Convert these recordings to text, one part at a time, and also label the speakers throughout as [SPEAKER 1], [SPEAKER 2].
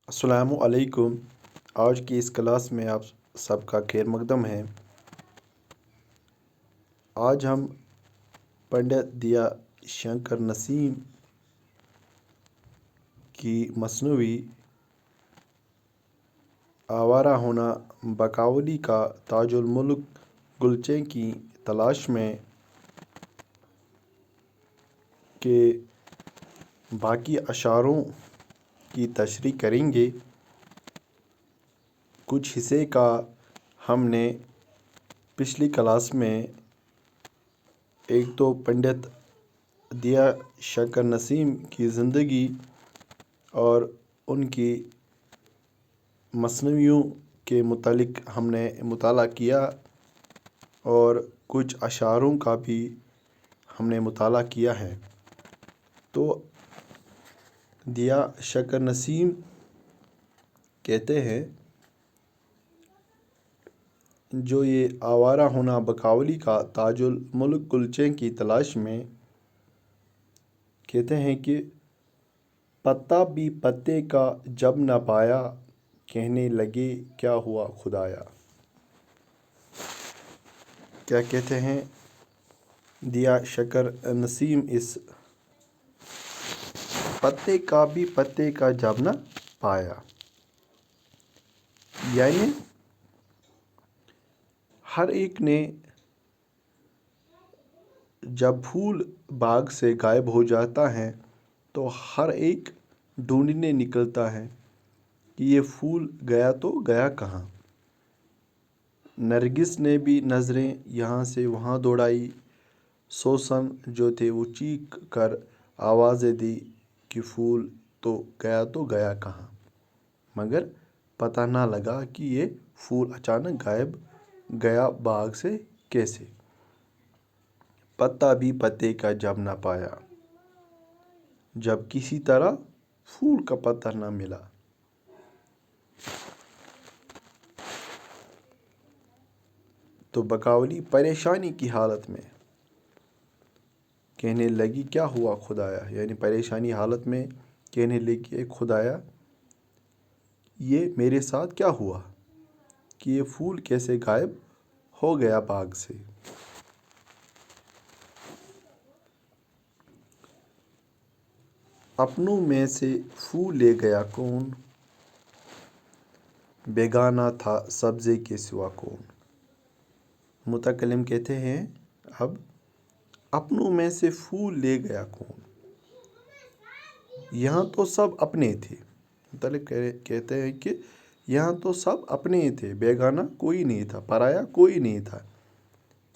[SPEAKER 1] السلام علیکم۔ آج کی اس کلاس میں آپ سب کا خیر مقدم ہے۔ آج ہم پنڈت دیا شنکر نسیم کی مصنوعی آوارہ ہونا بقاولی کا تاج الملک گلچین کی تلاش میں کے باقی اشعاروں کی تشریح کریں گے۔ کچھ حصے کا ہم نے پچھلی کلاس میں ایک تو پنڈت دیا شنکر نسیم کی زندگی اور ان کی مصنوعیوں کے متعلق ہم نے مطالعہ کیا اور کچھ اشعاروں کا بھی ہم نے مطالعہ کیا ہے۔ تو دیا شنکر نسیم کہتے ہیں جو یہ آوارہ ہونا بقاولی کا تاج الملک گلچین کی تلاش میں کہتے ہیں کہ پتا بھی پتے کا جب نہ پایا، کہنے لگے کیا ہوا خدایا۔ کیا کہتے ہیں دیا شنکر نسیم اس پتے کا بھی پتے کا جب نہ پایا، یعنی ہر ایک نے جب پھول باغ سے غائب ہو جاتا ہے تو ہر ایک ڈھونڈنے نکلتا ہے کہ یہ پھول گیا تو گیا کہاں۔ نرگس نے بھی نظریں یہاں سے وہاں دوڑائی، سوسن جو تھے وہ چیخ کر آوازیں دی کہ پھول تو گیا کہاں، مگر پتہ نہ لگا کہ یہ پھول اچانک غائب گیا باغ سے کیسے۔ پتا بھی پتے کا جب نہ پایا، جب کسی طرح پھول کا پتہ نہ ملا۔ تو بقاولی پریشانی کی حالت میں کہنے لگی کیا ہوا خدایا، یعنی پریشانی حالت میں کہنے لگی اے خدایا یہ میرے ساتھ کیا ہوا کہ یہ پھول کیسے غائب ہو گیا باغ سے۔ اپنوں میں سے پھول لے گیا کون، بیگانہ تھا سبزے کے سوا کون۔ متکلم کہتے ہیں اب اپنوں میں سے پھول لے گیا کون، یہاں تو سب اپنے تھے۔ متکلم کہتے ہیں کہ یہاں تو سب اپنے تھے، بیگانہ کوئی نہیں تھا، پرایا کوئی نہیں تھا۔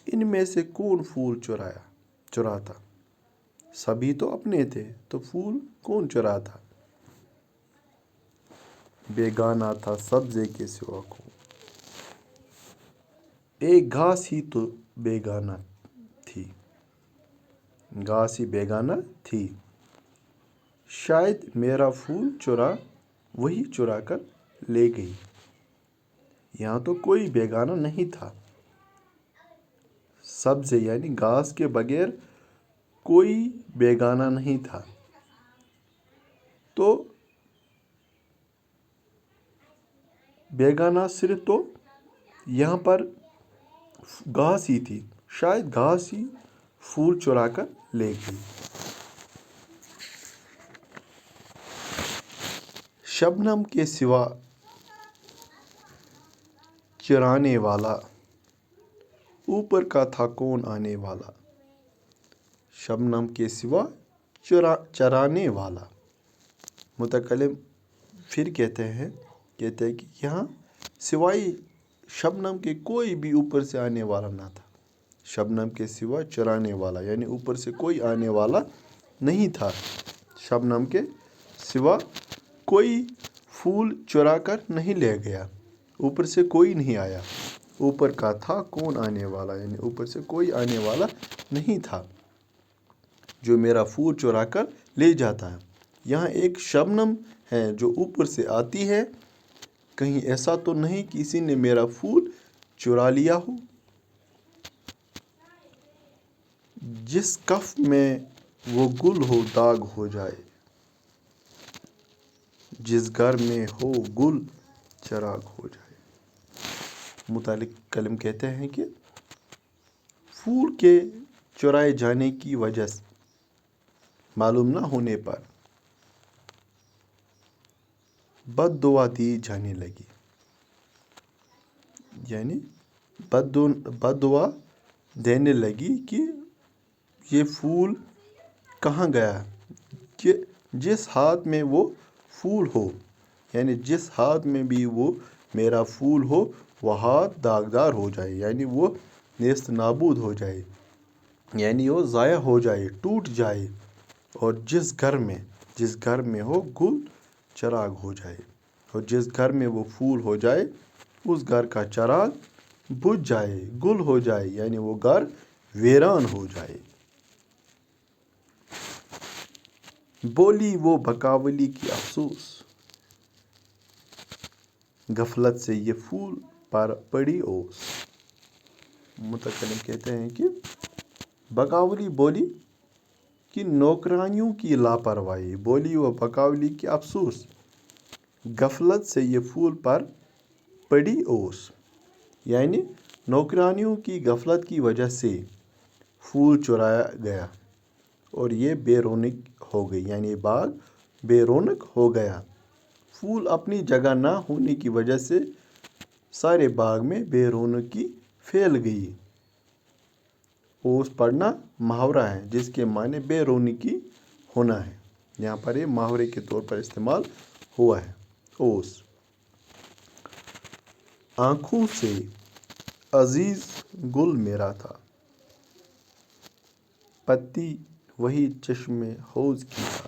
[SPEAKER 1] ان میں سے کون پھول چراتا، سبھی تو اپنے تھے تو پھول کون چراتا۔ بیگانہ تھا سبزے کے سوا کون، ایک گھاس ہی تو بیگانہ تھی، گھاس ہی بیگانہ تھی۔ شاید میرا پھول وہی چرا کر لے گئی، یہاں تو کوئی بیگانہ نہیں تھا۔ سبزے یعنی گھاس کے بغیر کوئی بیگانہ نہیں تھا، تو بیگانہ صرف تو یہاں پر گھاس ہی تھی، شاید گھاس ہی پھول چرا کر لے گئی۔ شبنم کے سوا چرانے والا، اوپر کا تھا کون آنے والا۔ شبنم کے سوا چرانے والا۔ متکلم پھر کہتے ہیں کہ یہاں سوائے شبنم کے کوئی بھی اوپر سے آنے والا نہ تھا۔ شبنم کے سوا چرانے والا یعنی اوپر سے کوئی آنے والا نہیں تھا۔ شبنم کے سوا کوئی پھول چرا کر نہیں لے گیا، اوپر سے کوئی نہیں آیا۔ اوپر کا تھا کون آنے والا، یعنی اوپر سے کوئی آنے والا نہیں تھا جو میرا پھول چرا کر لے جاتا ہے۔ یہاں ایک شبنم ہے جو اوپر سے آتی ہے، کہیں ایسا تو نہیں کہ کسی نے میرا پھول چرا لیا ہو۔ جس کف میں وہ گل ہو داغ ہو جائے، جس گھر میں ہو گل چراغ ہو جائے۔ متعلق کلم کہتے ہیں کہ پھول کے چرائے جانے کی وجہ سے معلوم نہ ہونے پر بد دعا دی جانے لگی، یعنی بد دعا دینے لگی کہ یہ پھول کہاں گیا، کہ جس ہاتھ میں وہ پھول ہو، یعنی جس ہاتھ میں بھی وہ میرا پھول ہو وہ ہاتھ داغدار ہو جائے، یعنی وہ نیست نابود ہو جائے، یعنی وہ ضائع ہو جائے، ٹوٹ جائے، اور جس گھر میں ہو گل چراغ ہو جائے، اور جس گھر میں وہ پھول ہو جائے اس گھر کا چراغ بجھ جائے، گل ہو جائے، یعنی وہ گھر ویران ہو جائے۔ بولی وہ بقاولی کی افسوس، غفلت سے یہ پھول پر پڑی اوس۔ متکلم کہتے ہیں کہ بقاولی بولی کہ نوکرانیوں کی لاپرواہی، بولی وہ بقاولی کی افسوس، غفلت سے یہ پھول پر پڑی اوس، یعنی نوکرانیوں کی غفلت کی وجہ سے پھول چرایا گیا اور یہ بے رونق ہو گئی، یعنی باغ بے رونق ہو گیا۔ پھول اپنی جگہ نہ ہونے کی وجہ سے سارے باغ میں بے رونقی پھیل گئی۔ اوس پڑھنا محاورہ ہے جس کے معنی بے رونقی ہونا ہے، یہاں پر یہ محاورے کے طور پر استعمال ہوا ہے۔ اوس آنکھوں سے عزیز گل میرا تھا، پتی وہی چشم حوض کی تھا۔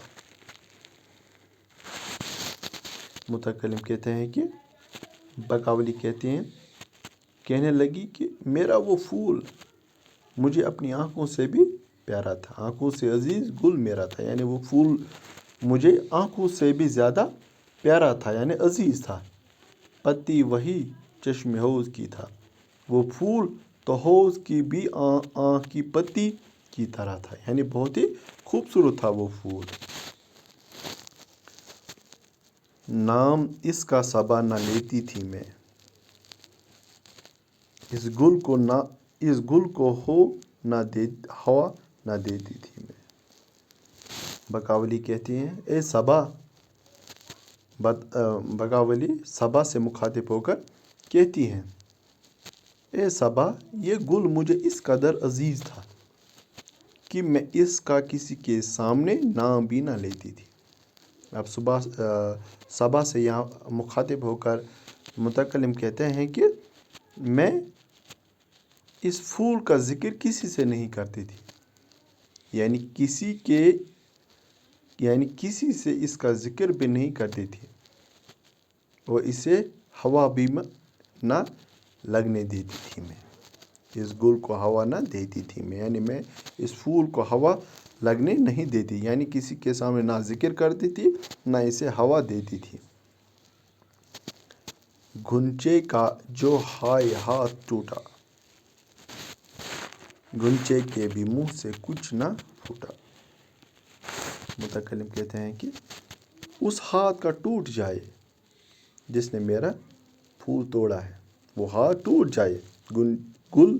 [SPEAKER 1] متکلم کہتے ہیں کہ بقاولی کہنے لگی کہ میرا وہ پھول مجھے اپنی آنکھوں سے بھی پیارا تھا، آنکھوں سے عزیز گل میرا تھا، یعنی وہ پھول مجھے آنکھوں سے بھی زیادہ پیارا تھا، یعنی عزیز تھا۔ پتی وہی چشم حوض کی تھا، وہ پھول تو حوض کی بھی آنکھ کی پتی کی طرح تھا، یعنی بہت ہی خوبصورت تھا وہ پھول۔ نام اس کا صبا نہ لیتی تھی میں، اس گل کو ہوا نہ دیتی تھی میں۔ بقاولی کہتی ہیں اے صبا، بقاولی صبا سے مخاطب ہو کر کہتی ہیں اے صبا، یہ گل مجھے اس قدر عزیز تھا کہ میں اس کا کسی کے سامنے نام بھی نہ لیتی تھی۔ اب صبا سے یہاں مخاطب ہو کر متکلم کہتے ہیں کہ میں اس پھول کا ذکر کسی سے نہیں کرتی تھی، یعنی کسی سے اس کا ذکر بھی نہیں کرتی تھی، اور اسے ہوا بھی نہ لگنے دیتی تھی میں، اس گل کو ہوا نہ دیتی تھی میں، یعنی میں اس پھول کو ہوا لگنے نہیں دیتی، یعنی کسی کے سامنے نہ ذکر کرتی تھی نہ اسے ہوا دیتی تھی۔ گھنچے کا جو ہائے ہاتھ ٹوٹا، گھنچے کے بھی منہ سے کچھ نہ پھوٹا۔ متکلم کہتے ہیں کہ اس ہاتھ کا ٹوٹ جائے جس نے میرا پھول توڑا ہے، وہ ہاتھ ٹوٹ جائے۔ گل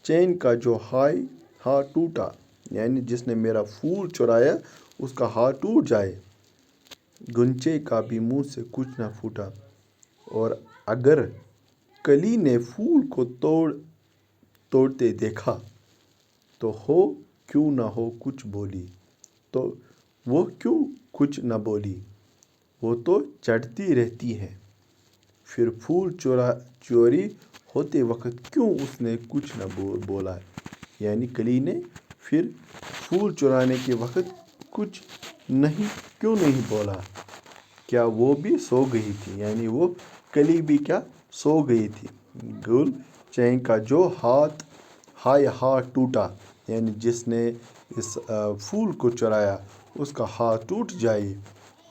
[SPEAKER 1] چین کا جو ہاتھ ٹوٹا، یعنی جس نے میرا پھول چرایا اس کا ہاتھ ٹوٹ جائے۔ گھنچے کا بھی منہ سے کچھ نہ پھوٹا، اور اگر کلی نے پھول کو توڑتے دیکھا تو کیوں نہ ہو کچھ بولی، تو وہ کیوں کچھ نہ بولی، وہ تو چڑھتی رہتی ہے، پھر پھول چوری ہوتے وقت کیوں اس نے کچھ نہ بولا، یعنی کلی نے پھر پھول چرانے کے وقت کچھ کیوں نہیں بولا، کیا وہ بھی سو گئی تھی، یعنی وہ کلی بھی کیا سو گئی تھی۔ گل چین کا جو ہائے ہاتھ ٹوٹا، یعنی جس نے اس پھول کو چرایا اس کا ہاتھ ٹوٹ جائے۔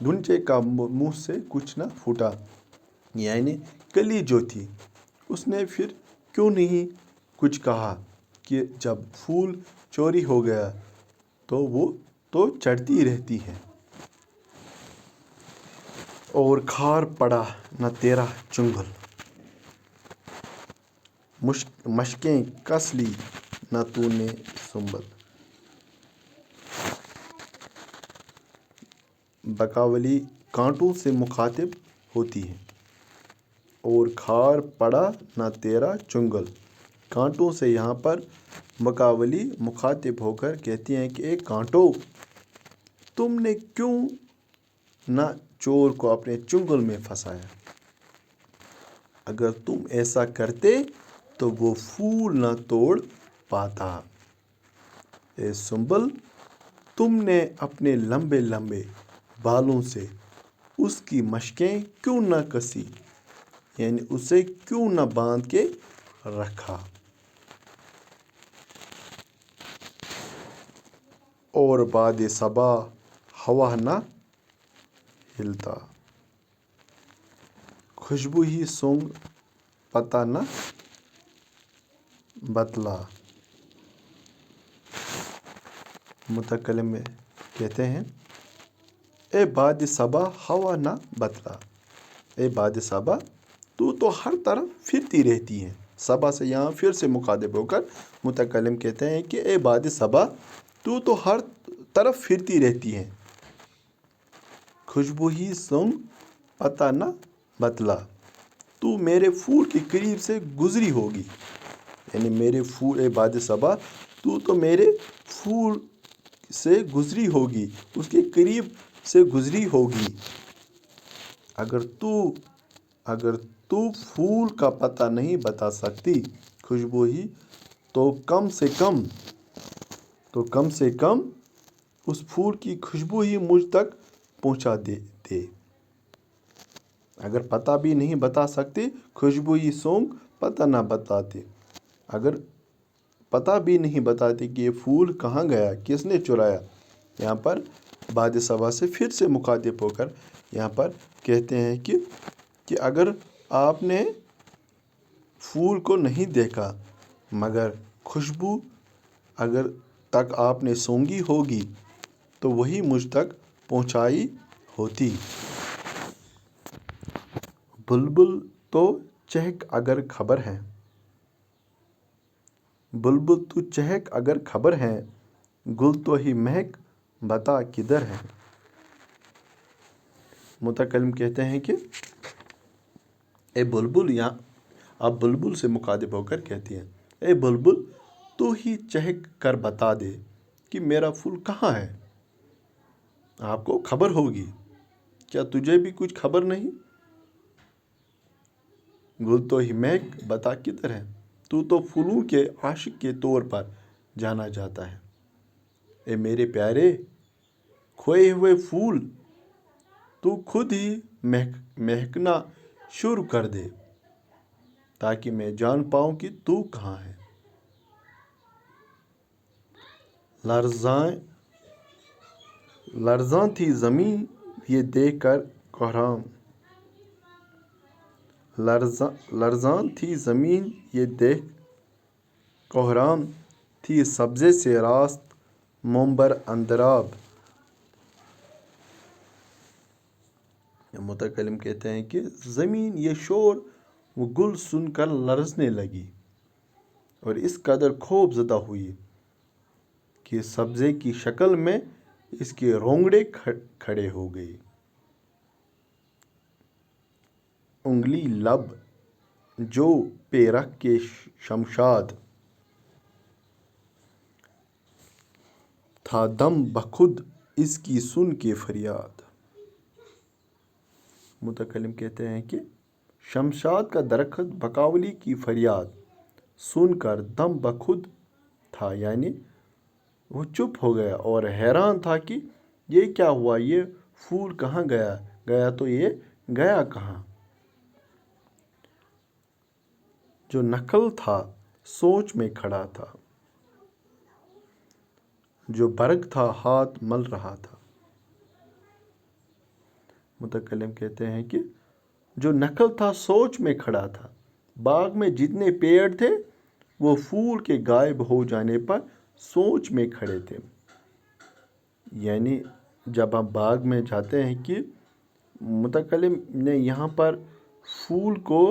[SPEAKER 1] گھنچے کا منہ سے کچھ نہ پھوٹا، یعنی کلی جو تھی اس نے پھر کیوں نہیں کچھ کہا، کہ جب پھول چوری ہو گیا تو وہ تو چڑھتی رہتی ہے۔ اور کھار پڑا نہ تیرا چنگل، مشقیں کس لی نہ تو نے سنبل۔ بقاولی کانٹوں سے مخاطب ہوتی ہے، اور کھار پڑا نہ تیرا چنگل، کانٹوں سے یہاں پر بقاولی مخاطب ہو کر کہتی ہیں کہ اے کانٹوں، تم نے کیوں نہ چور کو اپنے چنگل میں پھنسایا؟ اگر تم ایسا کرتے تو وہ پھول نہ توڑ پاتا۔ اے سنبل، تم نے اپنے لمبے لمبے بالوں سے اس کی مشقیں کیوں نہ کسی، یعنی اسے کیوں نہ باندھ کے رکھا؟ اور باد صبا ہوا نہ ہلتا، خوشبو ہی سونگ پتہ نہ بتلا۔ متکلم میں کہتے ہیں اے باد صبا ہوا نہ بتلا، اے باد صبا تو ہر طرف پھرتی رہتی ہے۔ صبا سے یہاں پھر سے مخاطب ہو کر متکلم کہتے ہیں کہ اے باد صبا تو ہر طرف پھرتی رہتی ہے، خوشبو ہی سونگ پتہ نہ بتلا، تو میرے پھول کے قریب سے گزری ہوگی، یعنی میرے پھول، اے باد صبا تو میرے پھول سے گزری ہوگی، اس کے قریب سے گزری ہوگی۔ اگر تو پھول کا پتہ نہیں بتا سکتی خوشبو ہی، تو کم سے کم اس پھول کی خوشبو ہی مجھ تک پہنچا دے۔ اگر پتہ بھی نہیں بتا سکتے، خوشبو ہی سونگ پتہ نہ بتاتے، اگر پتہ بھی نہیں بتاتے کہ یہ پھول کہاں گیا، کس نے چرایا۔ یہاں پر باد صبا سے پھر سے مخاطب ہو کر یہاں پر کہتے ہیں کہ اگر آپ نے پھول کو نہیں دیکھا، مگر خوشبو اگر تک آپ نے سونگھی ہوگی تو وہی مجھ تک پہنچائی ہوتی۔ بلبل تو چہک اگر خبر ہے، بلبل تو چہک اگر خبر ہے، گل تو ہی مہک بتا کدھر ہے۔ متکلم کہتے ہیں کہ اے بلبل، یہاں آپ بلبل سے مخاطب ہو کر کہتی ہیں اے بلبل تو ہی چہک کر بتا دے کہ میرا پھول کہاں ہے۔ آپ کو خبر ہوگی، کیا تجھے بھی کچھ خبر نہیں؟ گل تو ہی مہک بتا کدھر ہے، تو پھولوں کے عاشق کے طور پر جانا جاتا ہے۔ اے میرے پیارے کھوئے ہوئے پھول، تو خود ہی مہکنا شروع کر دے تاکہ میں جان پاؤں کہ تو کہاں ہے۔ لرزاں تھی زمین یہ دیکھ کر کوہرام، لرزاں تھی زمین یہ دیکھ کوہرام، تھی سبزے سے راست منبر اندراب۔ متکلم کہتے ہیں کہ زمین یہ شور و گل سن کر لرزنے لگی اور اس قدر خوف زدہ ہوئی کہ سبزے کی شکل میں اس کے رونگڑے کھڑے ہو گئے۔ انگلی لب جو پہ رکھ کے شمشاد، تھا دم بخود اس کی سن کے فریاد۔ متکلم کہتے ہیں کہ شمشاد کا درخت بقاولی کی فریاد سن کر دم بخود تھا، یعنی وہ چپ ہو گیا اور حیران تھا کہ یہ کیا ہوا، یہ پھول کہاں گیا تو یہ گیا کہاں۔ جو نخل تھا سوچ میں کھڑا تھا، جو برگ تھا ہاتھ مل رہا تھا۔ متکلم کہتے ہیں کہ جو نخل تھا سوچ میں کھڑا تھا، باغ میں جتنے پیڑ تھے وہ پھول کے غائب ہو جانے پر سوچ میں کھڑے تھے۔ یعنی جب ہم باغ میں جاتے ہیں کہ متکلم نے یہاں پر پھول کو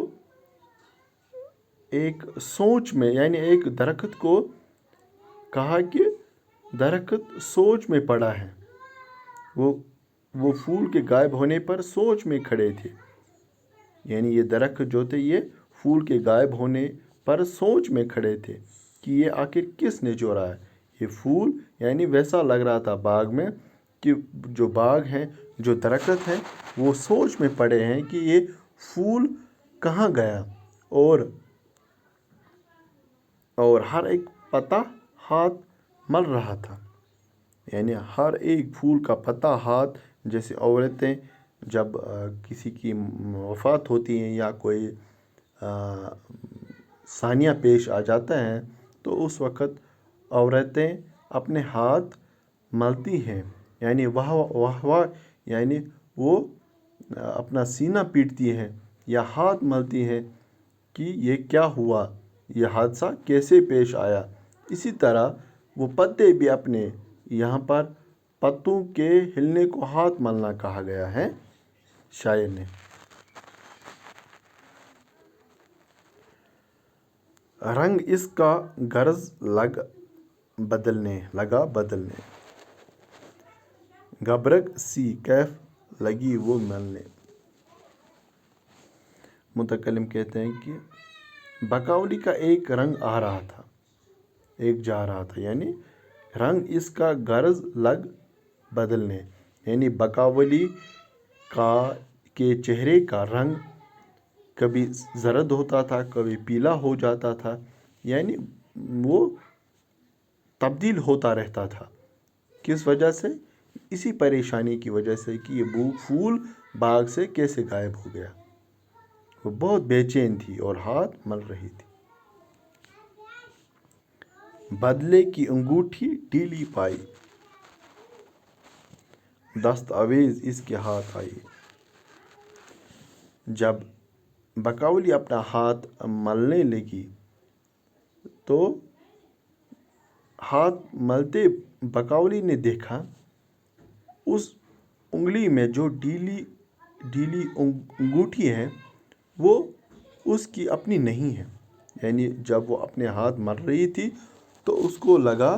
[SPEAKER 1] ایک سوچ میں، یعنی ایک درخت کو کہا کہ درخت سوچ میں پڑا ہے. وہ پھول کے غائب ہونے پر سوچ میں کھڑے تھے. یعنی یہ درخت جو تھے یہ پھول کے غائب ہونے پر سوچ میں کھڑے تھے کہ یہ آخر کس نے چورا ہے یہ پھول. یعنی ویسا لگ رہا تھا باغ میں کہ جو باغ ہیں، جو درخت ہیں، وہ سوچ میں پڑے ہیں کہ یہ پھول کہاں گیا. اور ہر ایک پتا ہاتھ مل رہا تھا. یعنی ہر ایک پھول کا پتا ہاتھ، جیسے عورتیں جب کسی کی وفات ہوتی ہیں یا کوئی سانیہ پیش آ جاتا ہے تو اس وقت عورتیں اپنے ہاتھ ملتی ہیں. یعنی یعنی وہ اپنا سینہ پیٹتی ہیں یا ہاتھ ملتی ہیں کہ یہ کیا ہوا، یہ حادثہ کیسے پیش آیا. اسی طرح وہ پتے بھی اپنے، یہاں پر پتوں کے ہلنے کو ہاتھ ملنا کہا گیا ہے شاعر نے. رنگ اس کا غرض لگا بدلنے، گبرک سی کیف لگی وہ ملنے. متکلم کہتے ہیں کہ بقاولی کا ایک رنگ آ رہا تھا، ایک جا رہا تھا. یعنی رنگ اس کا غرض لگ بدلنے، یعنی بقاولی کے چہرے کا رنگ کبھی زرد ہوتا تھا، کبھی پیلا ہو جاتا تھا. یعنی وہ تبدیل ہوتا رہتا تھا. کس وجہ سے؟ اسی پریشانی کی وجہ سے کہ یہ پھول باغ سے کیسے غائب ہو گیا. وہ بہت بے چین تھی اور ہاتھ مل رہی تھی. بدلے کی انگوٹھی ڈھیلی پائی، دستاویز اس کے ہاتھ آئی. جب بقاولی اپنا ہاتھ ملنے لگی تو ہاتھ ملتے بقاولی نے دیکھا اس انگلی میں جو ڈھیلی انگوٹھی ہے وہ اس کی اپنی نہیں ہے. یعنی جب وہ اپنے ہاتھ مل رہی تھی تو اس کو لگا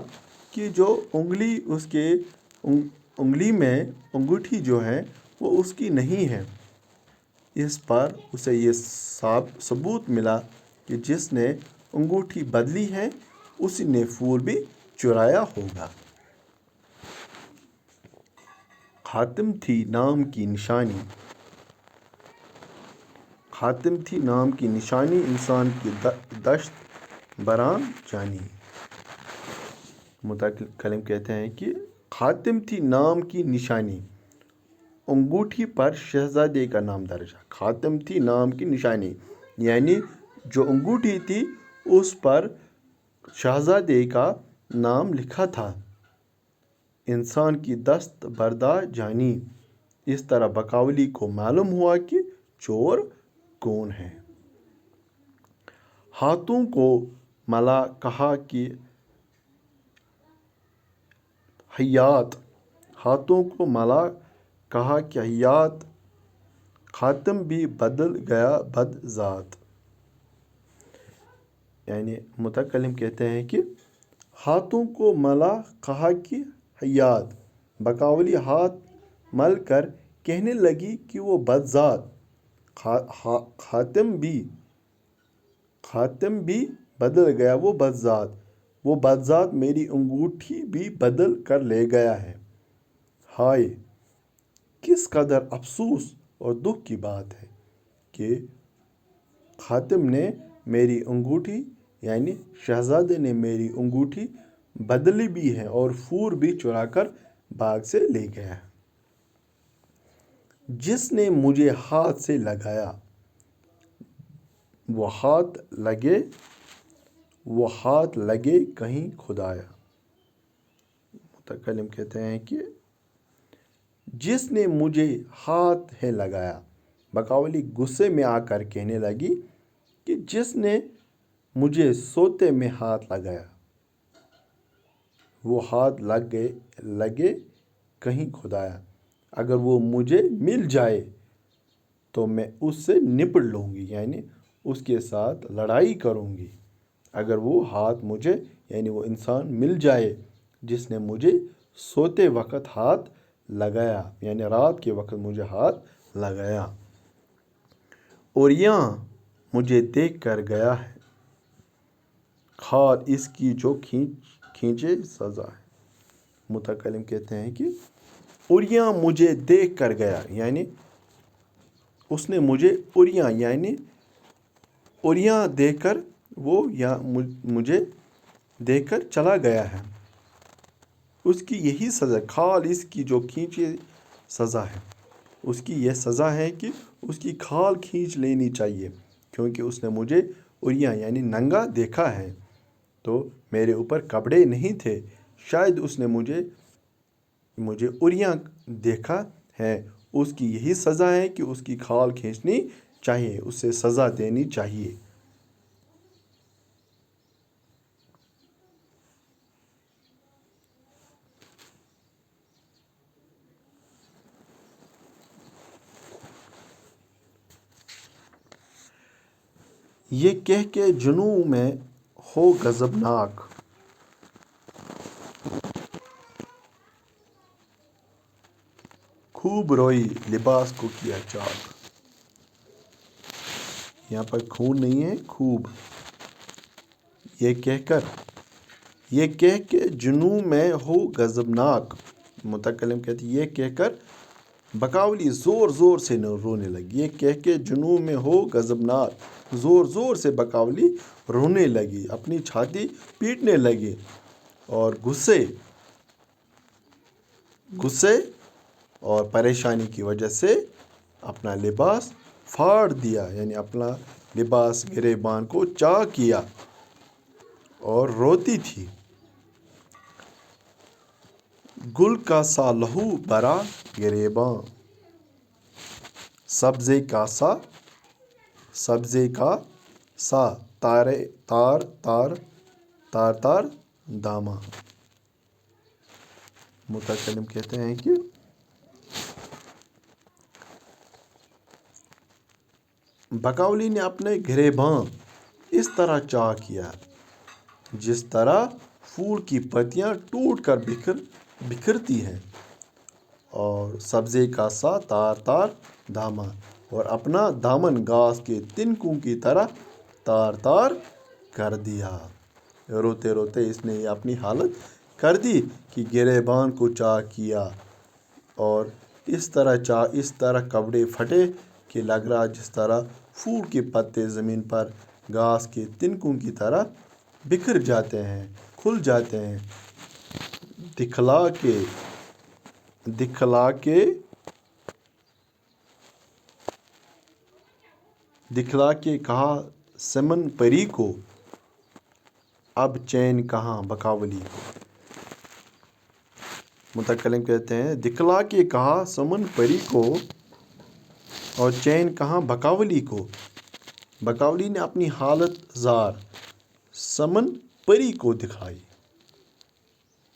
[SPEAKER 1] کہ جو انگلی اس کے انگلی میں انگوٹھی جو ہے وہ اس کی نہیں ہے. اس پر اسے یہ ثبوت ملا کہ جس نے انگوٹھی بدلی ہے اسی نے پھول بھی چرایا ہوگا. خاتم تھی نام کی نشانی، خاتم تھی نام کی نشانی، انسان کی دشت براں جانی. متکلم کہتے ہیں کہ خاتم تھی نام کی نشانی، انگوٹھی پر شہزادے کا نام درج ہے. خاتم تھی نام کی نشانی، یعنی جو انگوٹھی تھی اس پر شہزادے کا نام لکھا تھا. انسان کی دست بردہ جانی. اس طرح بقاولی کو معلوم ہوا کہ چور کون ہے. ہاتھوں کو ملا کہا کہ حیات، ہاتھوں کو ملا کہا کہ حیات، خاتم بھی بدل گیا بد ذات. یعنی متکلم کہتے ہیں کہ ہاتھوں کو ملا کہا کہ حیات، بقاولی ہاتھ مل کر کہنے لگی کہ وہ بد ذات. خاتم بھی بدل گیا وہ بد ذات، وہ بد ذات میری انگوٹھی بھی بدل کر لے گیا ہے. ہائے کس قدر افسوس اور دکھ کی بات ہے کہ خاتم نے میری انگوٹھی، یعنی شہزادے نے میری انگوٹھی بدلی بھی ہے اور پھول بھی چرا کر باغ سے لے گیا ہے. جس نے مجھے ہاتھ سے لگایا وہ ہاتھ لگے کہیں خدایا. متکلم کہتے ہیں کہ جس نے مجھے ہاتھ ہے لگایا، بقاولی غصے میں آ کر کہنے لگی کہ جس نے مجھے سوتے میں ہاتھ لگایا وہ ہاتھ لگے کہیں خدایا. اگر وہ مجھے مل جائے تو میں اس سے نپٹ لوں گی، یعنی اس کے ساتھ لڑائی کروں گی۔ اگر وہ ہاتھ مجھے یعنی وہ انسان مل جائے جس نے مجھے سوتے وقت ہاتھ لگایا، یعنی رات کے وقت مجھے ہاتھ لگایا، اور یہاں مجھے دیکھ کر گیا ہے، کھال اس کی جو کھینچے سزا ہے۔ متکلم کہتے ہیں کہ اور یہاں مجھے دیکھ کر گیا، یعنی اس نے مجھے اوریاں یعنی اوریاں دیکھ کر وہ یا مجھے دیکھ کر چلا گیا ہے۔ اس کی یہی سزا، کھال اس کی جو کھینچے سزا ہے، اس کی یہ سزا ہے کہ اس کی کھال کھینچ لینی چاہیے، کیونکہ اس نے مجھے اوریاں یعنی ننگا دیکھا ہے، تو میرے اوپر کپڑے نہیں تھے، شاید اس نے مجھے اوریاں دیکھا ہے۔ اس کی یہی سزا ہے کہ اس کی کھال کھینچنی چاہیے، اسے سزا دینی چاہیے۔ یہ کہہ کے جنوں میں ہو غضبناک، خوب روئی لباس کو کیا چاک۔ یہاں پر خون نہیں ہے، خوب۔ یہ کہہ کے جنوں میں ہو غضبناک، متکلم کہتے یہ کہہ کر بقاولی زور زور سے رونے لگی۔ یہ کہہ کے جنوں میں ہو غضبناک، زور زور سے بقاولی رونے لگی، اپنی چھاتی پیٹنے لگی، اور غصے اور پریشانی کی وجہ سے اپنا لباس پھاڑ دیا، یعنی اپنا لباس گریبان کو چاک کیا اور روتی تھی۔ گل کا سا لہو برا گریباں، سبزے کا سا تار داماں۔ متکلم کہتے ہیں کہ بقاولی نے اپنے گریباں اس طرح چاک کیا جس طرح پھول کی پتیاں ٹوٹ کر بکھرتی ہیں، اور سبزے کا سا تار داماں، اور اپنا دامن گھاس کے تنکوں کی طرح تار کر دیا۔ روتے روتے اس نے اپنی حالت کر دی کہ گریبان کو چاک کیا، اور اس طرح کپڑے پھٹے کہ لگ رہا جس طرح پھول کے پتے زمین پر گھاس کے تنکوں کی طرح بکھر جاتے ہیں، کھل جاتے ہیں۔ دکھلا کے کہا سمن پری کو، اب چین کہاں بقاولی کو۔ متکلم کہتے ہیں دکھلا کے کہا سمن پری کو، اور چین کہاں بقاولی کو۔ بقاولی نے اپنی حالت زار سمن پری کو دکھائی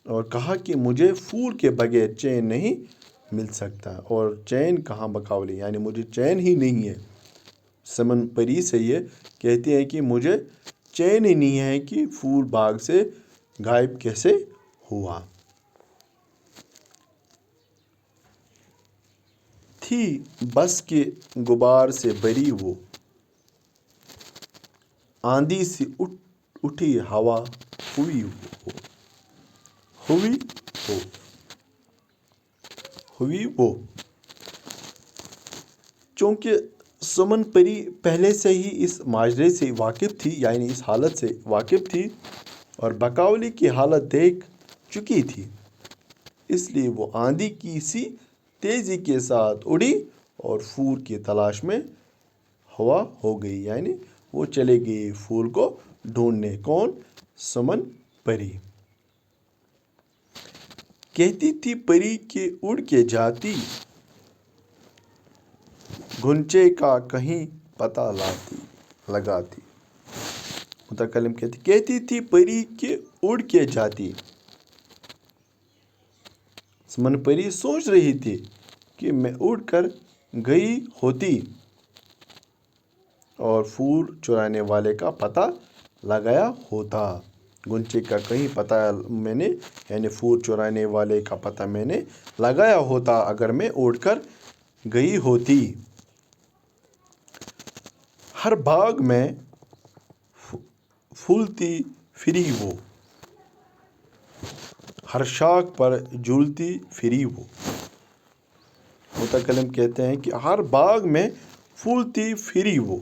[SPEAKER 1] اور کہا کہ مجھے پھول کے بغیر چین نہیں مل سکتا، اور چین کہاں بقاولی، یعنی مجھے چین ہی نہیں ہے۔ سمن پری سے یہ کہتی ہے کہ مجھے چین ہی نہیں ہے کہ پھول باغ سے غائب کیسے ہوا۔ تھی بس کے غبار سے بری وہ، آندھی سی اٹھی ہوا ہوئی وہ۔ چونکہ سمن پری پہلے سے ہی اس ماجرے سے واقف تھی، یعنی اس حالت سے واقف تھی، اور بقاولی کی حالت دیکھ چکی تھی، اس لیے وہ آندھی کی سی تیزی کے ساتھ اڑی اور پھول کی تلاش میں ہوا ہو گئی، یعنی وہ چلے گئی پھول کو ڈھونڈنے۔ کون؟ سمن پری۔ کہتی تھی پری کہ اڑ کے جاتی، گھنچے کا کہیں پتہ لگاتی۔ متکلم کہتی تھی پری کہ اڑ کے جاتی۔ سمن پری سوچ رہی تھی کہ میں اڑ کر گئی ہوتی اور پھول چرانے والے کا پتہ لگایا ہوتا۔ غنچے کا کہیں پتہ میں نے یعنی پھول چرانے والے کا پتہ میں نے لگایا ہوتا اگر میں اڑ کر گئی ہوتی۔ ہر باغ میں پھولتی پھری وہ، ہر شاخ پر جھولتی پھری وہ۔ متکلم کہتے ہیں کہ ہر باغ میں پھولتی پھری وہ۔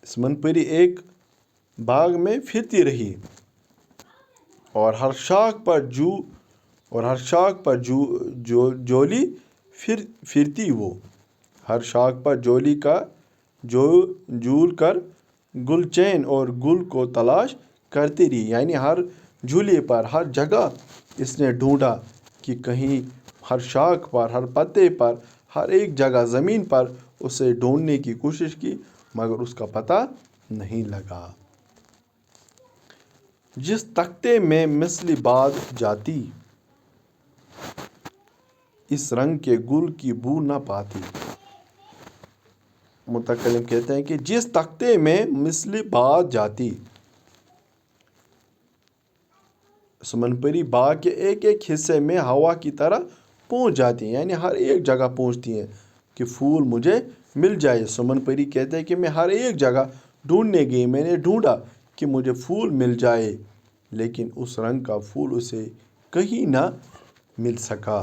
[SPEAKER 1] سمن پری ایک باغ میں پھرتی رہی اور ہر شاخ پر جولی پھرتی وہ، ہر شاخ پر جولی کا جھول کر گلچین اور گل کو تلاش کرتی رہی۔ یعنی ہر جھولے پر، ہر جگہ اس نے ڈھونڈا کہ کہیں ہر شاخ پر، ہر پتے پر، ہر ایک جگہ زمین پر اسے ڈھونڈنے کی کوشش کی مگر اس کا پتہ نہیں لگا۔ جس تختے میں مثل باد جاتی، اس رنگ کے گل کی بو نہ پاتی۔ متکلم کہتے ہیں کہ جس تختے میں مثل باد جاتی، سمن پری باغ کے ایک ایک حصے میں ہوا کی طرح پہنچ جاتی ہیں، یعنی ہر ایک جگہ پہنچتی ہیں کہ پھول مجھے مل جائے۔ سمن پری کہتے ہیں کہ میں ہر ایک جگہ ڈھونڈنے گئی، میں نے ڈھونڈا کہ مجھے پھول مل جائے لیکن اس رنگ کا پھول اسے کہیں نہ مل سکا،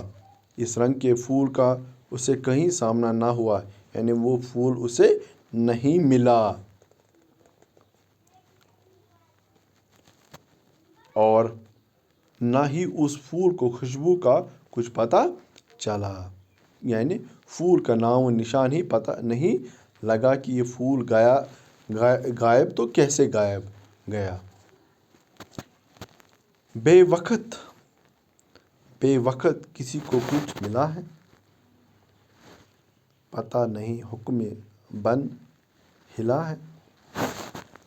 [SPEAKER 1] اس رنگ کے پھول کا اسے کہیں سامنا نہ ہوا، یعنی وہ پھول اسے نہیں ملا اور نہ ہی اس پھول کو خوشبو کا کچھ پتہ چلا۔ یعنی پھول کا نام و نشان ہی پتہ نہیں لگا کہ یہ پھول غائب تو کیسے غائب گیا۔ بے وقت کسی کو کچھ ملا ہے، پتہ نہیں حکم بن ہلا ہے۔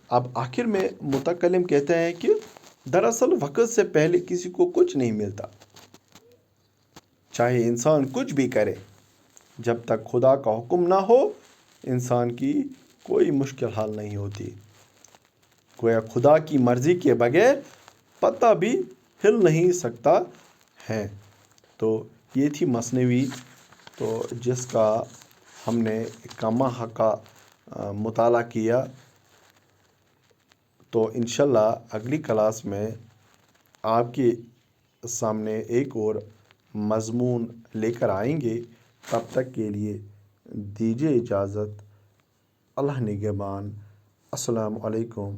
[SPEAKER 1] اب آخر میں متکلم کہتے ہیں کہ دراصل وقت سے پہلے کسی کو کچھ نہیں ملتا، چاہے انسان کچھ بھی کرے، جب تک خدا کا حکم نہ ہو انسان کی کوئی مشکل حل نہیں ہوتی۔ گویا خدا کی مرضی کے بغیر پتہ بھی ہل نہیں سکتا ہے۔ تو یہ تھی مثنوی تو جس کا ہم نے کما حقہ مطالعہ کیا۔ تو انشاءاللہ اگلی کلاس میں آپ کے سامنے ایک اور مضمون لے کر آئیں گے۔ تب تک کے لیے دیجیے اجازت۔ اللہ نگہبان۔ السلام علیکم۔